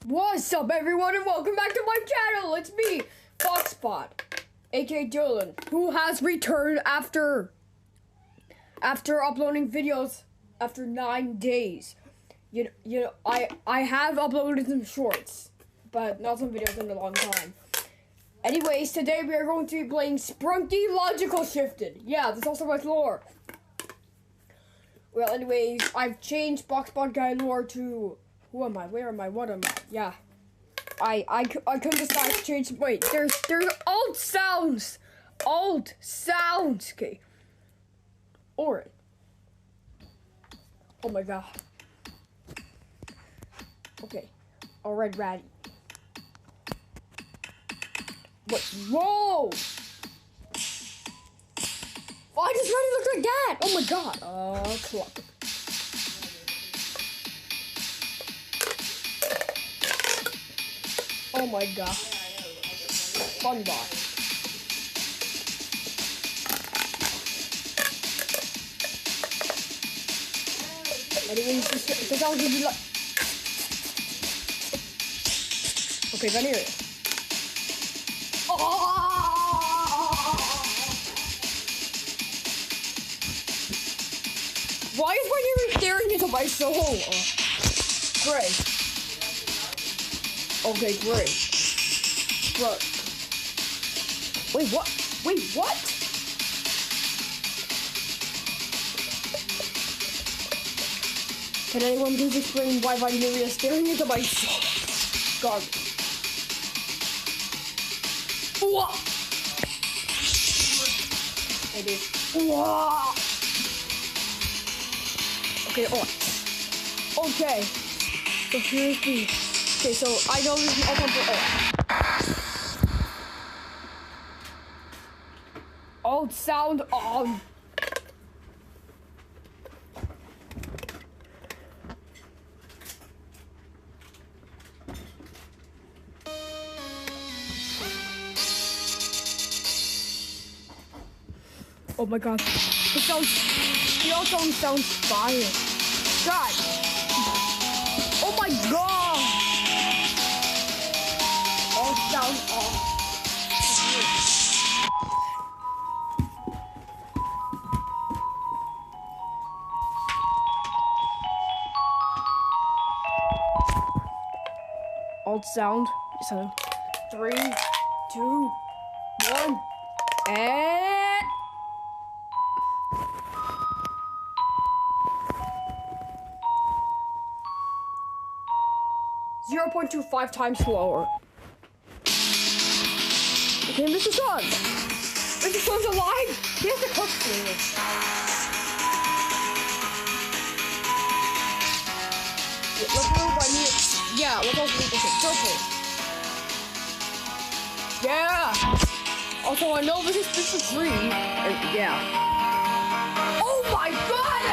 What's up, everyone, and welcome back to my channel. It's me, BoxBot, aka Dylan, who has returned after uploading videos after 9 days. You know, I have uploaded some shorts, but not some videos in a long time. Anyways, today we are going to be playing Sprunki Logical Shifted. Yeah, that's also my lore. Well, anyways, I've changed BoxBot guy lore to... Who am I? Where am I? What am I? Yeah. I couldn't decide to change. Wait, there's alt sounds. Alt sounds. Okay. Orin. Oh my god. Okay. Alright, Ratty. What? Whoa! Why does Ratty look like that? Oh my god. Clock. Oh my god. Fun bot. Anyways, this sounds gonna be like... Okay, then here it is. Oh! Why is my neighbor staring into my soul? Great. Okay, great. Bro. Wait, what? Wait, what? Can anyone please explain why Vitamin is staring into my soul? Garbage. Whoa! I did. Whoa! Okay, oh. Okay. So here's the... Okay, so I know this is all for alt sound on. Oh my god, the alt sounds fire. God. Oh my god. Alt sound off. Alt sound. So 3, 2, 1, and 0.25 times slower. Okay, Mr. Sun! Mr. Sun's alive! He has to cook for me. Let's move by me. Yeah, let's also make this purple. Yeah! Also, I know this is Mr. Tree. Yeah. Oh my god!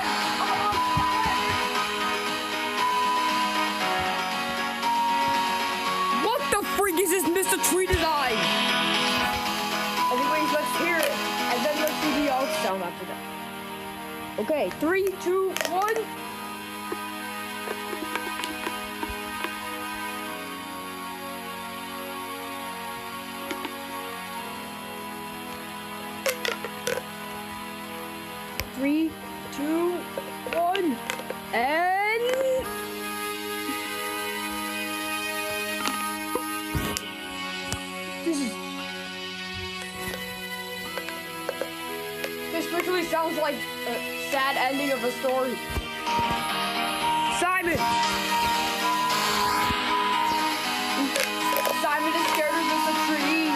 What the freak is this Mr. Tree design? Anyways, let's hear it. And then let's see the alt sound after that. Okay, 3, 2, 1. Three, 2, 1, and this literally sounds like a sad ending of a story. Simon is scared of Mr. Tree.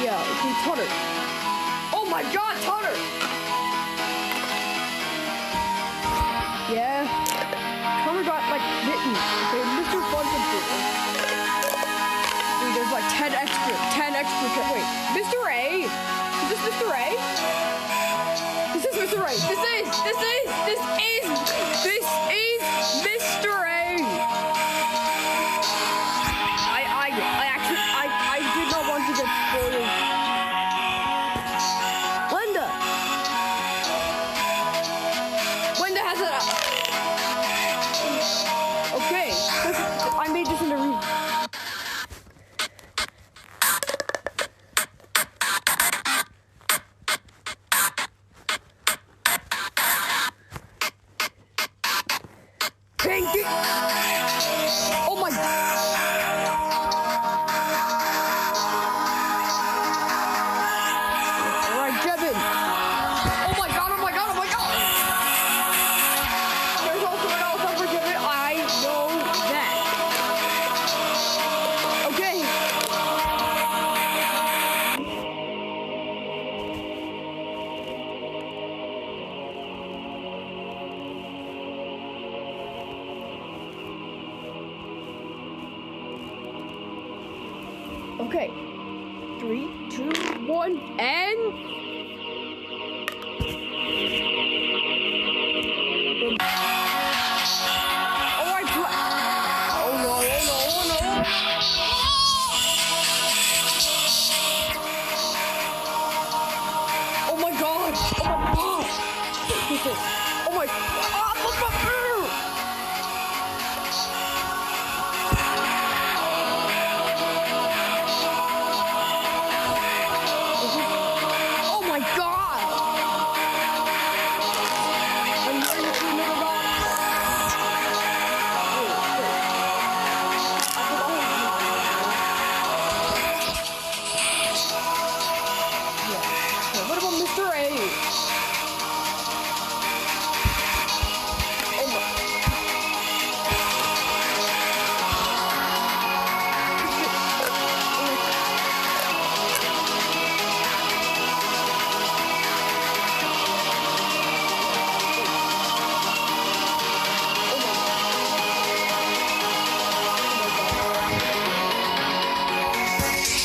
Yeah, okay, Tutter. Oh my god, Tutter! Yeah. Tutter got, like, bitten. Okay, Mr. Bunsen Dude, there's like 10 extra. Wait, Mr. A? Is this Mr. A? This is Mr. A. This is Mr. A. I did not want to get spoiled. Linda has a... Pinky! Oh my god! Alright, Jevin! Oh my god, oh my god, oh my god! There's also an all-time for Jevin, I know that. Okay. Okay, 3, 2, 1, and oh my god! Oh no! Oh no! Oh no! Oh my god! Oh my god! Oh my! Oh my god! I'm ready to another round. Yeah. What about Mr. A? Oh my.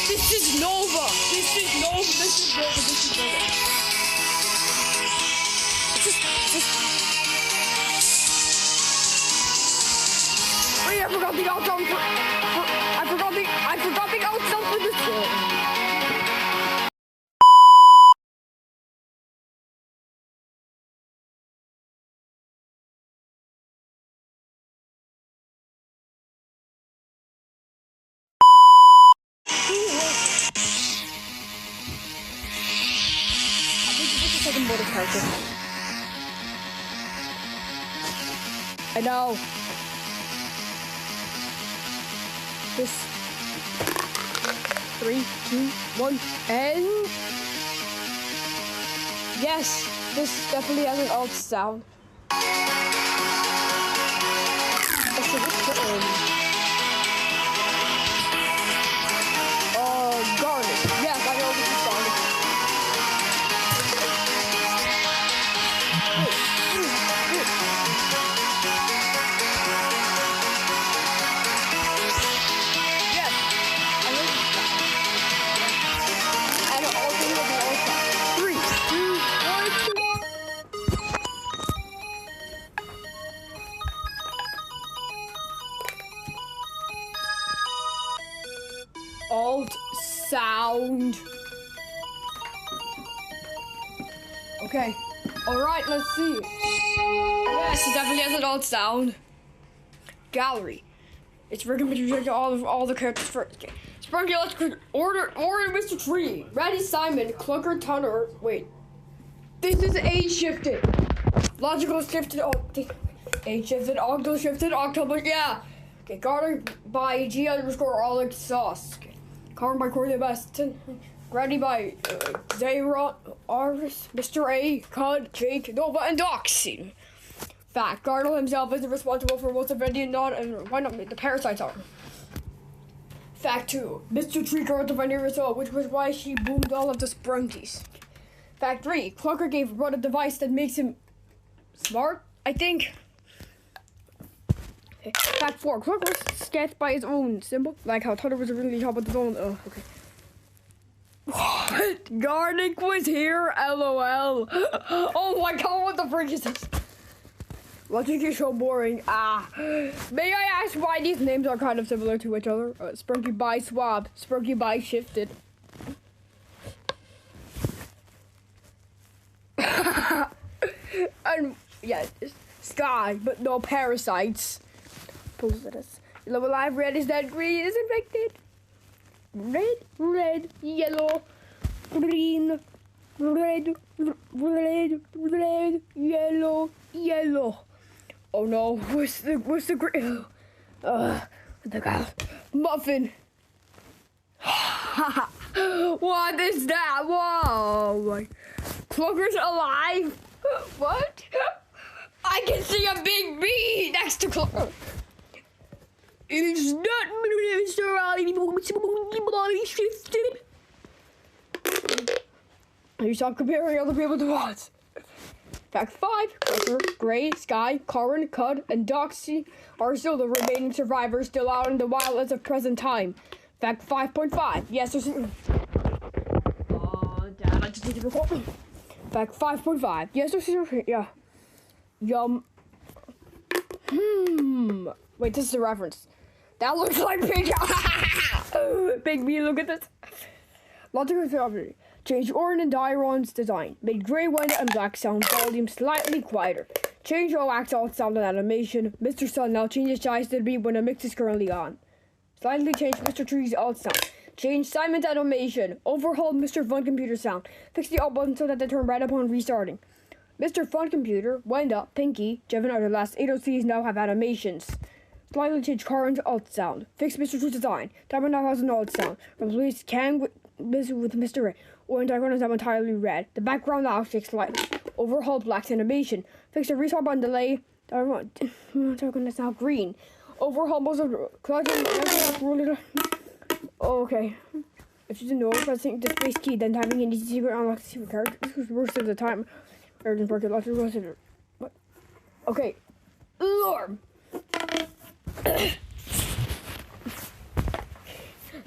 This is Nova! This is Nova! This is Nova! This is Nova! Wait, I forgot the outcome for I forgot the outcome for this one. I think this is the second border character. I know. This 3, 2, 1, and yes, this definitely has an alt sound. Garnet. Yes, I know this is Garnet. Yes, I know this is Garnet. And also we have an alt sound. 3, 2, 1. Alt sound. Okay. Alright, let's see. Yes, it definitely has an alt sound. Gallery. It's recommended to all the characters first. Okay. Sprunki, let's order Mr. Tree. Ready Simon, Clunker Tunner. Wait. This is age shifted. Logical shifted. Age shifted, octo shifted, octopus. Yeah. Okay, guarded by G_Alex Sauce. Okay. Carved by Corey the Best. Ready by Zayron, Arvis, Mr. A, Cud, Jake, Nova, and Doxy. Fact, Gardel himself isn't responsible for most of Indian not and why not the parasites are. Fact 2, Mr. Tree guarded the Veneer as well, which was why she boomed all of the Sprunkies. Fact 3, Clunker gave Rod a device that makes him smart, I think. Okay. Fact 4, Clunker was sketched by his own symbol, like how Tutter was really top with his own. Okay. What? Garnick was here, LOL. Oh my god, what the frick is this? Logic is so boring. May I ask why these names are kind of similar to each other? Sprunki by Swab, Sprunki by Shifted. And yeah, Sky, but no parasites. Poisonous. Yellow alive, red is dead, green is infected. Red, red, yellow, green, red, red, red, yellow, yellow. Oh no, what's the guy? Muffin. What is that? Whoa, my Clucker's alive. What? I can see a big bee next to Clucker. It's not Mr. You stop comparing other people to us. Fact 5, Clucker, Gray, Sky, Corin, Cud, and Doxy are still the remaining survivors still out in the wild as of present time. Fact 5.5, yes, there's... Dad, I just need to record. Fact 5.5, yes, there's... Yeah. Wait, this is a reference. That looks like Big... Big me, look at this. Logical property. Change Orin and Dairon's design. Made gray, white, and black sound volume slightly quieter. Change all act alt sound and animation. Mr. Sun now changes size to the beat when the mix is currently on. Slightly change Mr. Tree's alt sound. Change Simon's animation. Overhaul Mr. Fun Computer sound. Fix the alt button so that they turn red upon restarting. Mr. Fun Computer, Wenda, Pinky, Jevin are the last 8 OCs now have animations. Slightly change Karen's alt sound. Fix Mr. Tree's design. Diamond now has an alt sound. Replace Kang with Mr. Ray. Orange background is now entirely red. The background now fixed slightly. Overhaul Black's animation. Fix the restart button delay. Background is now green. Overhaul most of the... Okay. If you didn't know, pressing the space key, then typing in the secret unlock the secret card. This was worse at the time. What? Okay. Lord.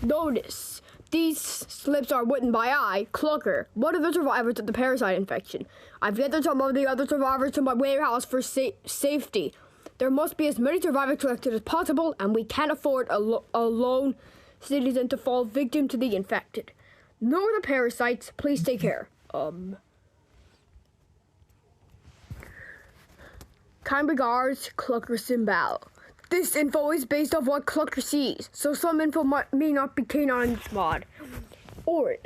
Notice. These slips are written by I, Clucker, one of the survivors of the parasite infection. I've gathered some of the other survivors to my warehouse for safety. There must be as many survivors collected as possible, and we can't afford a lone citizen to fall victim to the infected. Know the parasites, please take care. Kind regards, Clucker Symbol. This info is based off what Clucker sees, so some info may not be canon in this mod. Orin.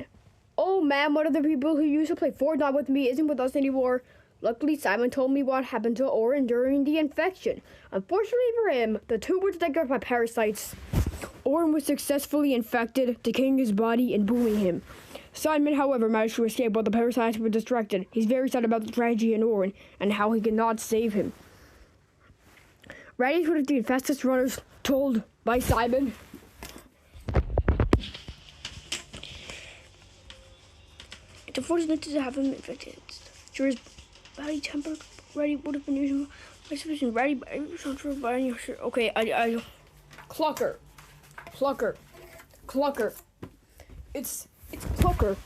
Oh man, one of the people who used to play Fortnite with me isn't with us anymore. Luckily, Simon told me what happened to Orin during the infection. Unfortunately for him, the two were attacked by parasites. Orin was successfully infected, decaying his body and booming him. Simon, however, managed to escape while the parasites were distracted. He's very sad about the tragedy in Orin and how he could not save him. Ready for the fastest runners told by Simon. It's unfortunate to have him infected. Sure, his body temper ready would have been usual. My suspicion ready, but I'm not sure about any. Okay, I. Clucker. It's Clucker.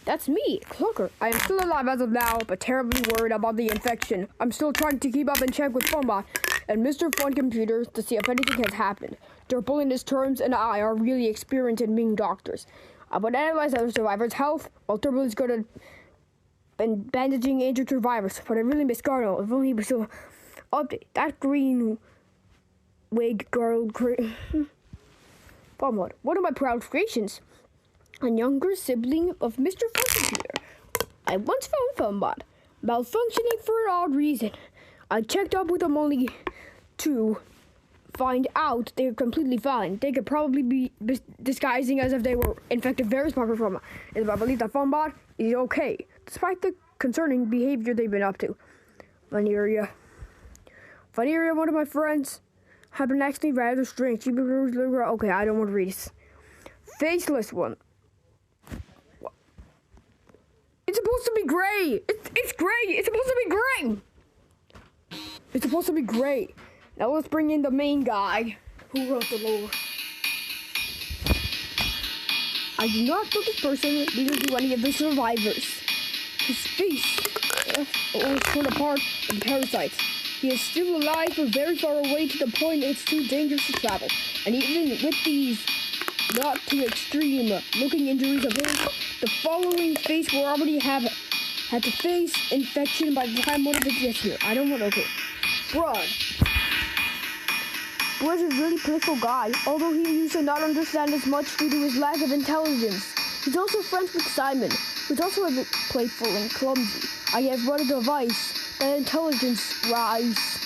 That's me, Clucker. I am still alive as of now, but terribly worried about the infection. I'm still trying to keep up and check with FunBot and Mr. Fun Computer to see if anything has happened. Durple in his terms and I are really experienced in being doctors. I would analyze other survivors' health, while Durple is good at bandaging injured survivors, but I really miss Gardo. If only he was still update. That green wig girl FunBot. One of my proud creations. A younger sibling of Mr. Fun Computer. I once found FunBot malfunctioning for an odd reason. I checked up with them only to find out they were completely fine. They could probably be disguising as if they were infected very smart from it. I believe that FunBot is okay, despite the concerning behavior they've been up to. Veneria, one of my friends, had been actually rather strange. Okay, I don't want to read this. Faceless one. It's supposed to be gray. It's gray. It's supposed to be gray. It's supposed to be gray. Now let's bring in the main guy who wrote the lore. I do not know this person neither do any of the survivors. His face was torn apart by the parasites. He is still alive but very far away to the point it's too dangerous to travel. And even with these not too extreme looking injuries of his, the following face will already had to face infection by the time one of it gets here. I don't want to. Okay. Brad is a really playful guy, although he used to not understand as much due to his lack of intelligence. He's also friends with Simon, who's also a bit playful and clumsy. I have one advice that intelligence rise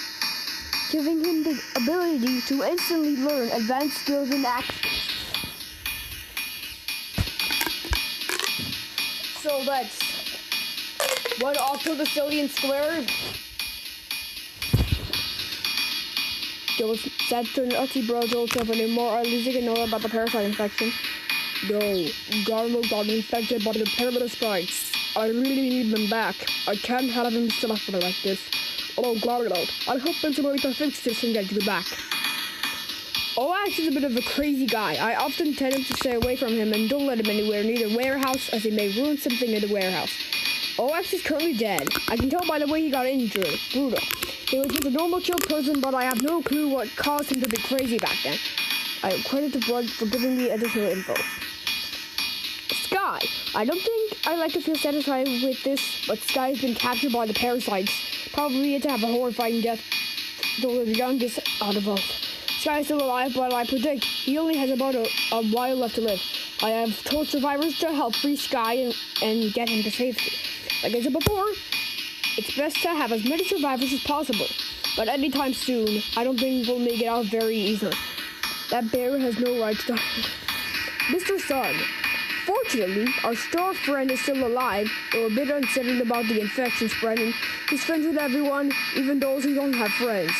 giving him the ability to instantly learn advanced skills and actions. So that's 1 octodecillion squared. Yo, that's an Uchi Bros also have any more losing and know about the parasite infection. Yo, Garmo got infected by the pyramid sprites. I really need them back. I can't have him suffer like this. Oh, Garmo, I hope Benjamin can fix this and get you back. OX is a bit of a crazy guy. I often tell him to stay away from him and don't let him anywhere near the warehouse as he may ruin something in the warehouse. OX is currently dead. I can tell by the way he got injured. Brutal. He was just a normal chill person, but I have no clue what caused him to be crazy back then. I credit the Blood for giving me additional info. Sky. I don't think I like to feel satisfied with this, but Sky has been captured by the parasites. Probably to have a horrifying death, though the youngest out of both. Sky is still alive, but I predict he only has about a while left to live. I have told survivors to help free Sky and get him to safety. Like I said before, it's best to have as many survivors as possible. But anytime soon, I don't think we'll make it out very easily. That bear has no right to die. Mr. Sun. Fortunately, our star friend is still alive, though a bit unsettled about the infection spreading. He's friends with everyone, even those who don't have friends.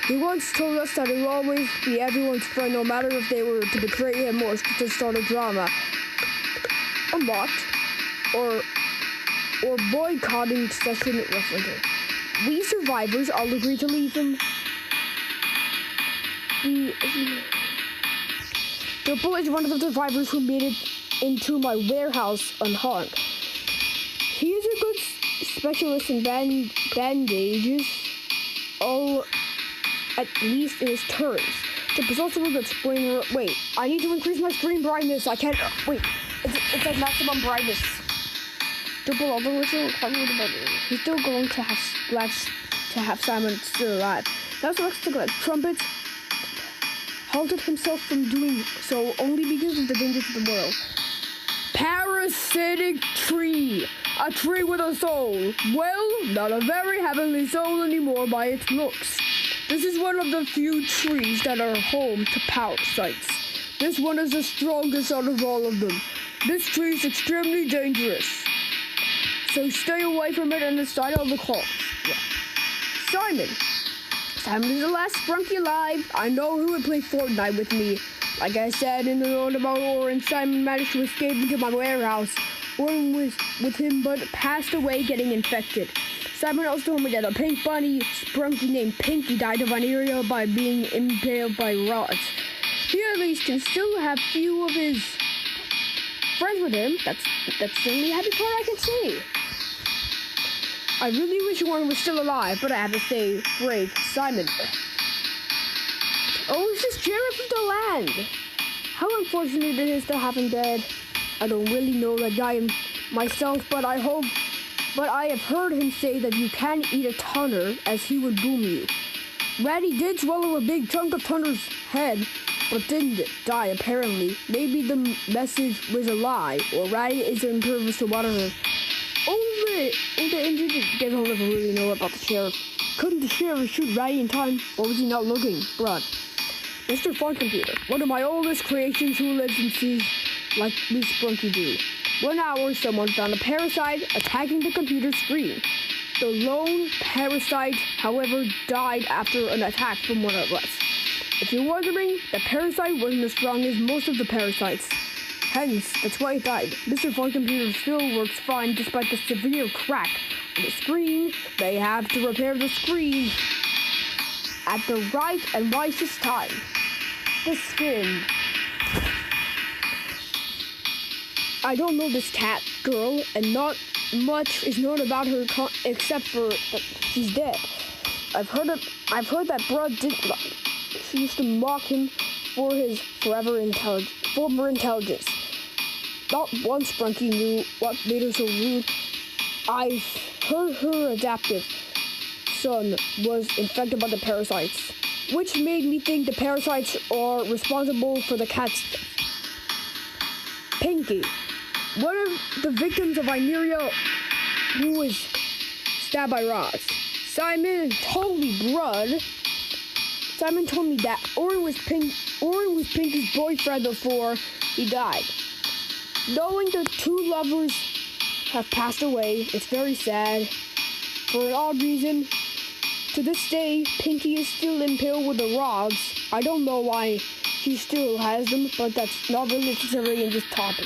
He once told us that he will always be everyone's friend, no matter if they were to betray him or to start a drama. A mock, or boycotting session with him. We survivors all agree to leave him. Triple is one of the survivors who made it into my warehouse unharmed. He is a good specialist in bandages, at least in his turns. Triple is also a good screen. Wait, I need to increase my screen brightness. I can't. Wait, it's at maximum brightness. Triple, although he's still going to have Simon still alive. That's what's to collect trumpets. Halted himself from doing so only because of the dangers of the world. Parasitic tree. A tree with a soul. Well, not a very heavenly soul anymore by its looks. This is one of the few trees that are home to parasites. This one is the strongest out of all of them. This tree is extremely dangerous. So stay away from it and the side of the call. Yeah. Simon. Simon is the last Sprunki alive. I know who would play Fortnite with me. Like I said in the note about Orin, Simon managed to escape into my warehouse. Orin was with him but passed away getting infected. Simon also told me that a pink bunny Sprunki named Pinky died of venereal by being impaled by rods. He at least can still have few of his friends with him. That's the only happy part I can see. I really wish Warren was still alive, but I have to say, brave Simon. Oh, it's this sheriff of the land. How unfortunate it is to have him dead. I don't really know that guy myself, but I have heard him say that you can't eat a Tunner as he would boom you. Ratty did swallow a big chunk of Tunner's head, but didn't die apparently. Maybe the message was a lie, or Ratty is impervious to water. The injured didn't really know about the sheriff. Couldn't the sheriff shoot Ratty in time, or was he not looking? Bruh. Mr. Fun Computer, one of my oldest creations who lives and sees like we Sprunki do. 1 hour, someone found a parasite attacking the computer screen. The lone parasite, however, died after an attack from one of us. If you're wondering, the parasite wasn't as strong as most of the parasites. Hence, that's why it died. Mr. Fun Computer still works fine despite the severe crack on the screen. They have to repair the screen at the right and wisest time. The skin. I don't know this cat girl, and not much is known about her except for that she's dead. I've heard that Brud didn't like. She used to mock him for his former intelligence. Not one Sprunki knew what made her so rude. I've heard her adaptive son was infected by the parasites, which made me think the parasites are responsible for the cat's death. Pinky, one of the victims of Ineria who was stabbed by rods. Simon told me Brud Simon told me that Orin was Pinky's boyfriend before he died. Knowing the two lovers have passed away, it's very sad. For an odd reason, to this day, Pinky is still impaled with the rods. I don't know why she still has them, but that's not really necessary in this topic.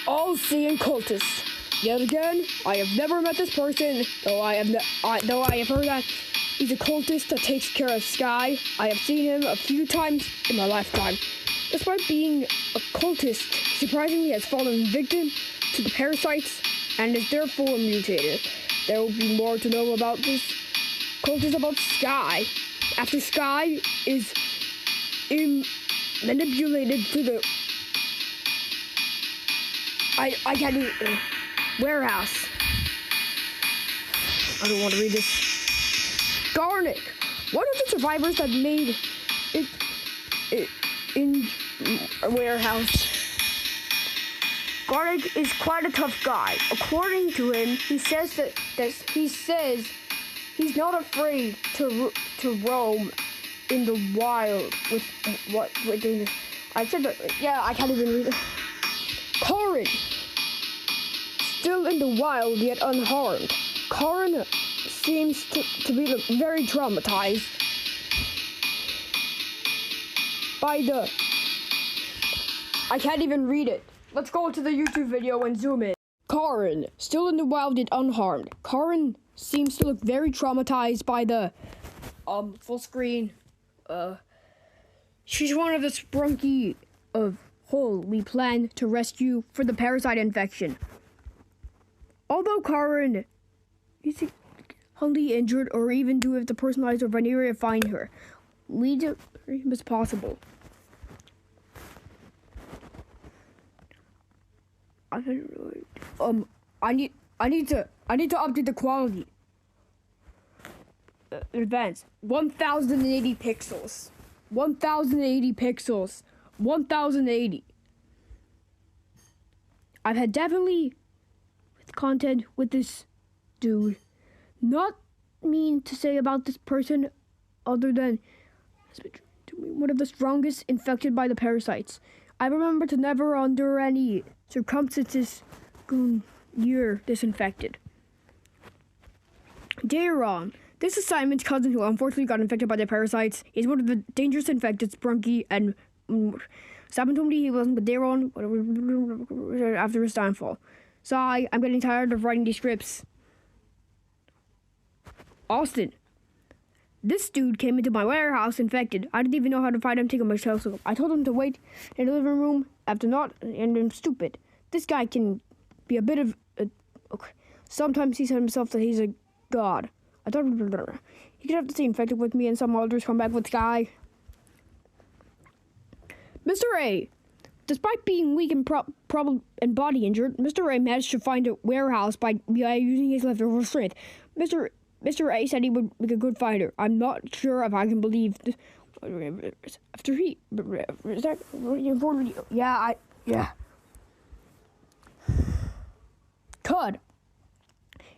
All-seeing cultist. Yet again, I have never met this person, though I have heard that he's a cultist that takes care of Sky. I have seen him a few times in my lifetime. Despite being a cultist, surprisingly has fallen victim to the parasites and is therefore mutated. There will be more to know about this cultist about Sky. After Sky is manipulated to the I can't even warehouse. I don't want to read this. Garnick, one of the survivors that made it in a warehouse. Garnick is quite a tough guy. According to him, he says that he's not afraid to roam in the wild with I said that. Yeah, I can't even read it. Corin, still in the wild yet unharmed. Corin seems to be very traumatized by the... I can't even read it. Let's go to the YouTube video and zoom in. Corin, still in the wild yet unharmed. Corin seems to look very traumatized by the full screen. She's one of the Sprunki of Hull we plan to rescue for the parasite infection. Although Corin is only injured, or even do if the personalized or Veneria find her, we do as possible. I need to update the quality. Advanced 1080 pixels. 1080 pixels. 1080. I've had definitely with content with this dude. Not mean to say about this person other than one of the strongest infected by the parasites. I remember to never under any circumstances year disinfected. Dayron. This is Simon's cousin who unfortunately got infected by the parasites. He's one of the dangerous infected Sprunki, and Simon told me he wasn't with Dayron after his downfall. So I'm getting tired of writing these scripts. Austin. This dude came into my warehouse infected. I didn't even know how to find him, take him my telescope. I told him to wait in the living room after not, and I'm stupid. This guy can be a bit of a... Okay. Sometimes he said himself that he's a god. I thought he could have to stay infected with me and some others come back with Sky. Mr. A. Despite being weak and and body injured, Mr. A managed to find a warehouse by using his leftover strength. Mr. A said he would be a good fighter. I'm not sure if I can believe this. After he... Is that... Yeah. Cud.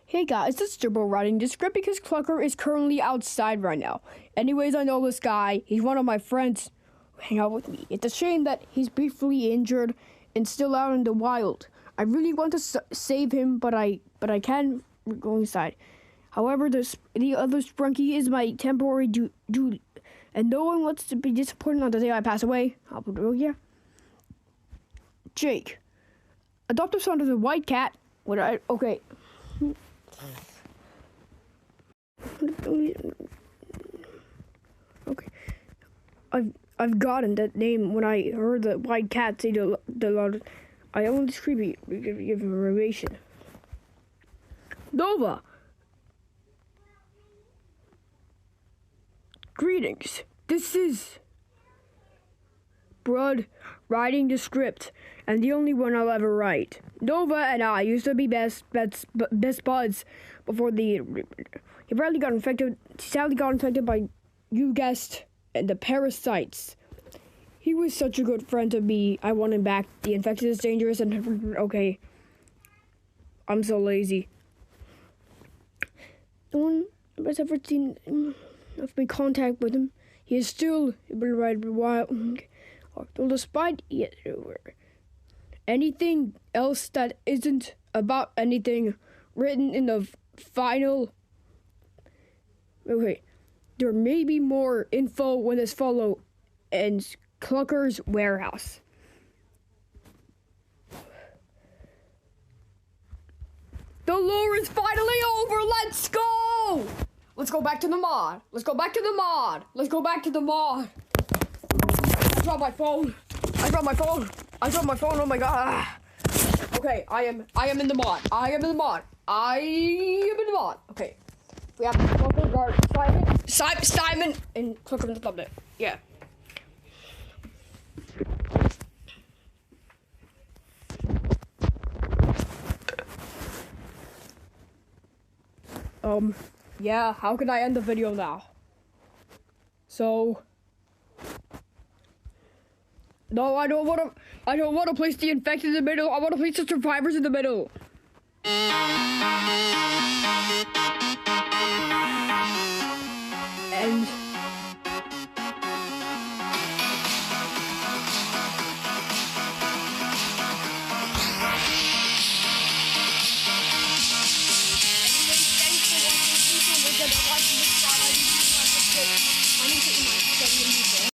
Hey guys, this is Turbo writing this script because Clucker is currently outside right now. Anyways, I know this guy. He's one of my friends who hang out with me. It's a shame that he's briefly injured and still out in the wild. I really want to save him, but I can't go inside. However, the other Sprunki is my temporary duty, and no one wants to be disappointed on the day I pass away. I'll put it here. Jake, adoptive son of the white cat. Okay. Okay. I've gotten that name when I heard the white cat say the lot. I own this creepy give information. Nova. Greetings. This is Brud writing the script, and the only one I'll ever write. Nova and I used to be best buds before he sadly got infected by, you guessed, and the parasites. He was such a good friend to me. I want him back. The infection is dangerous and okay. I'm so lazy. No one has ever seen. I've made contact with him. He is still wild. Although despite anything else that isn't about anything written in the final. Okay, there may be more info when this follow in Clucker's warehouse. The lure is finally over. Let's go. Let's go back to the mod. Let's go back to the mod. Let's go back to the mod. I dropped my phone. I dropped my phone. I dropped my phone. Oh my god. Okay, I am in the mod. I am in the mod. I am in the mod. Okay. We have Clucker guard Simon and Clucker in the thumbnail. Yeah. Yeah, how can I end the video now? So, no, I don't want to place the infected in the middle. I want to place the survivors in the middle.